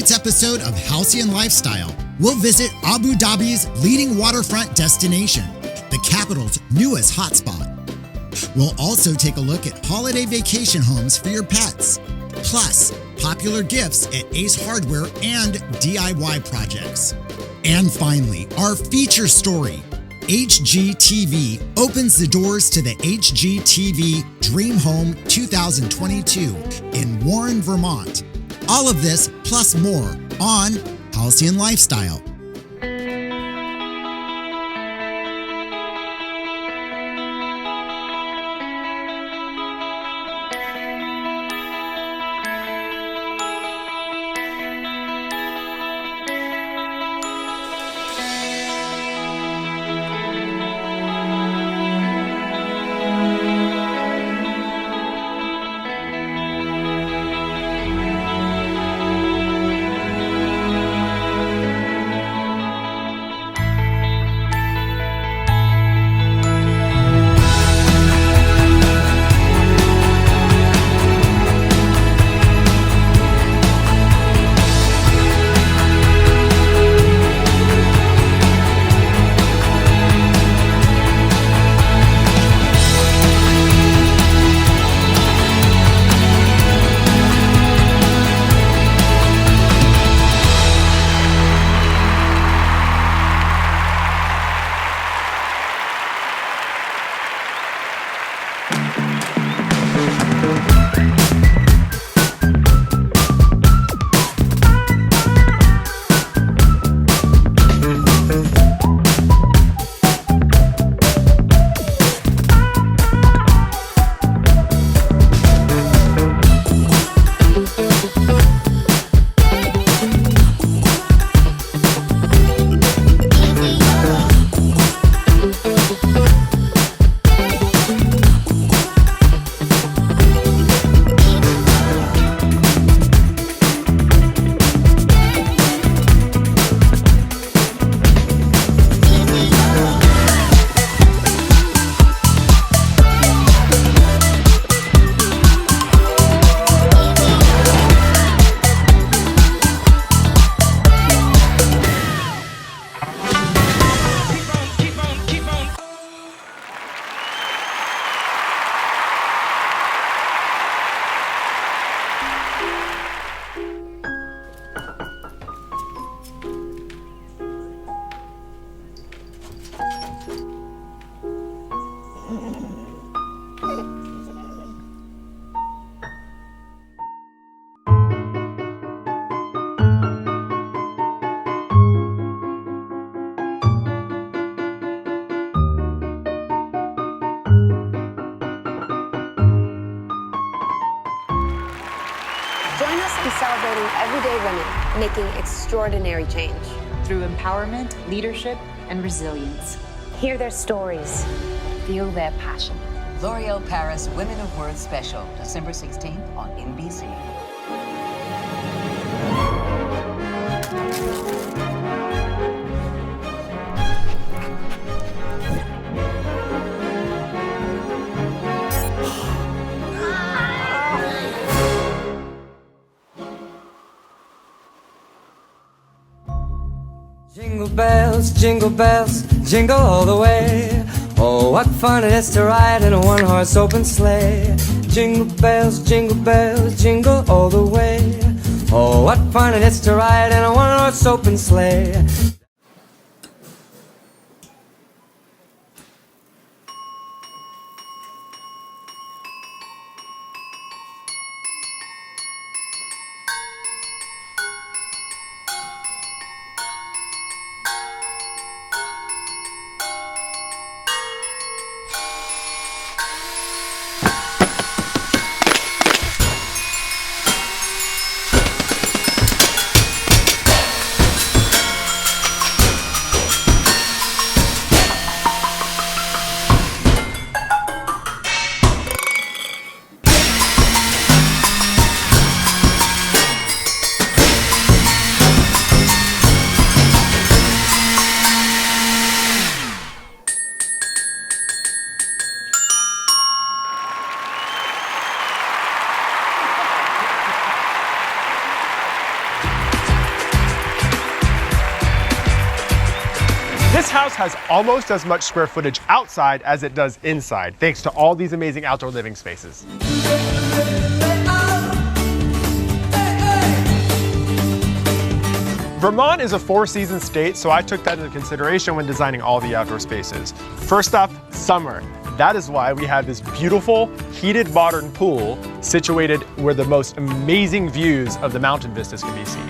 tonight's episode of Halcyon Lifestyle, we'll visit Abu Dhabi's leading waterfront destination, the capital's newest hotspot. We'll also take a look at holiday vacation homes for your pets, plus popular gifts at Ace Hardware and DIY projects. And finally, our feature story, HGTV opens the doors to the HGTV Dream Home 2022 in Warren, Vermont. All of this plus more on Halcyon Lifestyle. Join us in celebrating everyday women making extraordinary change. Through empowerment, leadership, and resilience. Hear their stories. Feel their passion. L'Oreal Paris Women of Worth Special, December 16th on NBC. Jingle bells, jingle all the way. Oh, what fun it is to ride in a one-horse open sleigh. Jingle bells, jingle all the way. Oh, what fun it is to ride in a one-horse open sleigh. This house has almost as much square footage outside as it does inside, thanks to all these amazing outdoor living spaces. Vermont is a four-season state, so I took that into consideration when designing all the outdoor spaces. First up, summer. That is why we have this beautiful, heated modern pool situated where the most amazing views of the mountain vistas can be seen.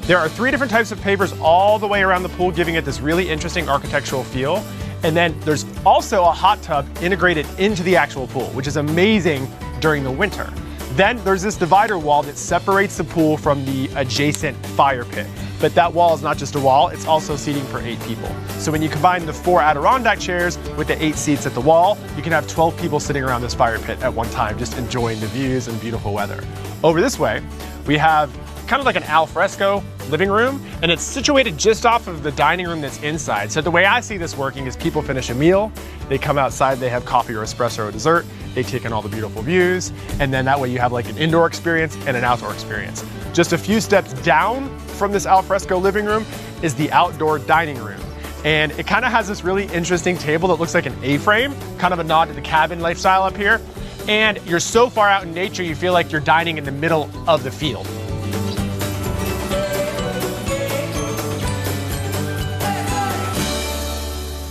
There are 3 different types of pavers all the way around the pool, giving it this really interesting architectural feel. And then there's also a hot tub integrated into the actual pool, which is amazing during the winter. Then there's this divider wall that separates the pool from the adjacent fire pit. But that wall is not just a wall, it's also seating for 8 people. So when you combine the 4 Adirondack chairs with the 8 seats at the wall, you can have 12 people sitting around this fire pit at one time, just enjoying the views and beautiful weather. Over this way, we have kind of like an al fresco living room, and it's situated just off of the dining room that's inside. So the way I see this working is people finish a meal, they come outside, they have coffee or espresso or dessert, they take in all the beautiful views, and then that way you have like an indoor experience and an outdoor experience. Just a few steps down from this al fresco living room is the outdoor dining room. And it kind of has this really interesting table that looks like an A-frame, kind of a nod to the cabin lifestyle up here. And you're so far out in nature, you feel like you're dining in the middle of the field.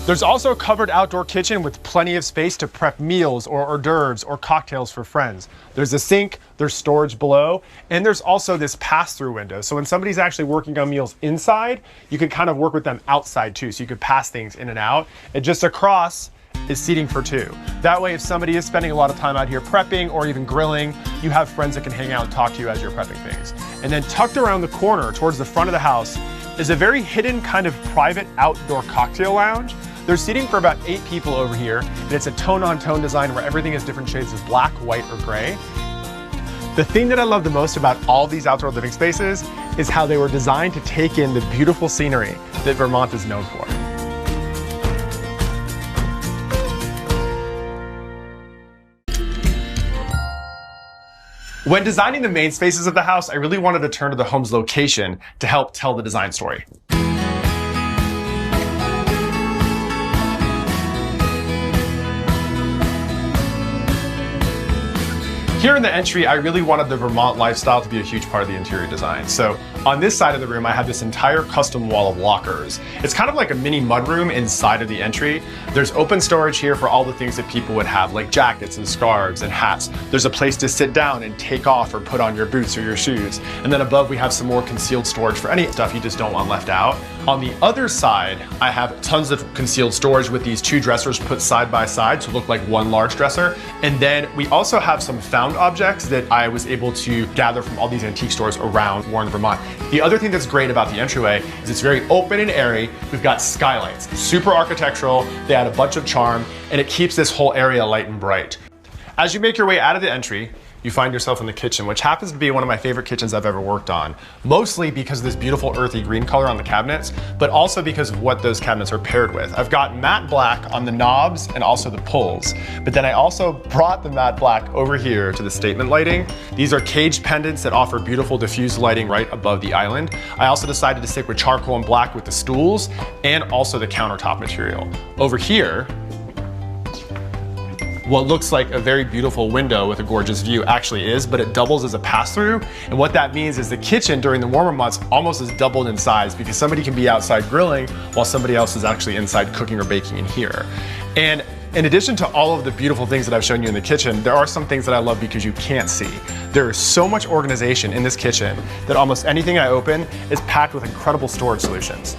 There's also a covered outdoor kitchen with plenty of space to prep meals or hors d'oeuvres or cocktails for friends. There's a sink, there's storage below, and there's also this pass-through window. So when somebody's actually working on meals inside, you can kind of work with them outside too. So you could pass things in and out. And just across is seating for 2. That way, if somebody is spending a lot of time out here prepping or even grilling, you have friends that can hang out and talk to you as you're prepping things. And then tucked around the corner towards the front of the house is a very hidden kind of private outdoor cocktail lounge. There's seating for about 8 people over here, and it's a tone-on-tone design where everything is different shades of black, white, or gray. The thing that I love the most about all these outdoor living spaces is how they were designed to take in the beautiful scenery that Vermont is known for. When designing the main spaces of the house, I really wanted to turn to the home's location to help tell the design story. Here in the entry, I really wanted the Vermont lifestyle to be a huge part of the interior design. So on this side of the room, I have this entire custom wall of lockers. It's kind of like a mini mudroom inside of the entry. There's open storage here for all the things that people would have, like jackets and scarves and hats. There's a place to sit down and take off or put on your boots or your shoes. And then above, we have some more concealed storage for any stuff you just don't want left out. On the other side, I have tons of concealed storage with these 2 dressers put side by side to look like one large dresser. And then we also have some found objects that I was able to gather from all these antique stores around Warren, Vermont. The other thing that's great about the entryway is it's very open and airy. We've got skylights, super architectural, they add a bunch of charm, and it keeps this whole area light and bright. As you make your way out of the entry, you find yourself in the kitchen, which happens to be one of my favorite kitchens I've ever worked on. Mostly because of this beautiful earthy green color on the cabinets, but also because of what those cabinets are paired with. I've got matte black on the knobs and also the pulls, but then I also brought the matte black over here to the statement lighting. These are caged pendants that offer beautiful diffused lighting right above the island. I also decided to stick with charcoal and black with the stools and also the countertop material. Over here, what looks like a very beautiful window with a gorgeous view actually is, but it doubles as a pass-through. And what that means is the kitchen during the warmer months almost is doubled in size because somebody can be outside grilling while somebody else is actually inside cooking or baking in here. And in addition to all of the beautiful things that I've shown you in the kitchen, there are some things that I love because you can't see. There is so much organization in this kitchen that almost anything I open is packed with incredible storage solutions.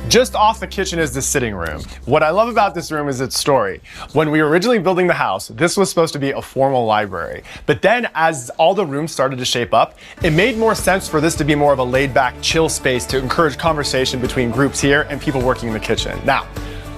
Just off the kitchen is the sitting room. What I love about this room is its story. When we were originally building the house, this was supposed to be a formal library. But then as all the rooms started to shape up, it made more sense for this to be more of a laid-back, chill space to encourage conversation between groups here and people working in the kitchen. Now,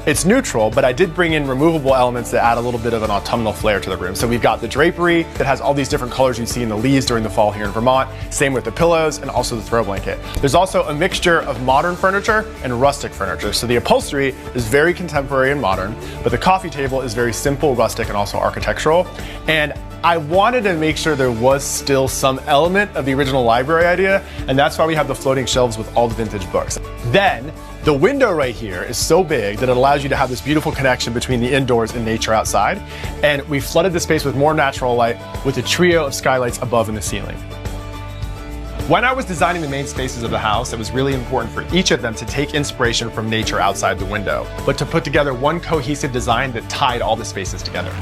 it's neutral, but I did bring in removable elements that add a little bit of an autumnal flair to the room. So we've got the drapery that has all these different colors you see in the leaves during the fall here in Vermont. Same with the pillows and also the throw blanket. There's also a mixture of modern furniture and rustic furniture. So the upholstery is very contemporary and modern, but the coffee table is very simple, rustic, and also architectural. And I wanted to make sure there was still some element of the original library idea, and that's why we have the floating shelves with all the vintage books. Then, the window right here is so big that it allows you to have this beautiful connection between the indoors and nature outside. And we flooded the space with more natural light with a trio of skylights above in the ceiling. When I was designing the main spaces of the house, it was really important for each of them to take inspiration from nature outside the window, but to put together one cohesive design that tied all the spaces together.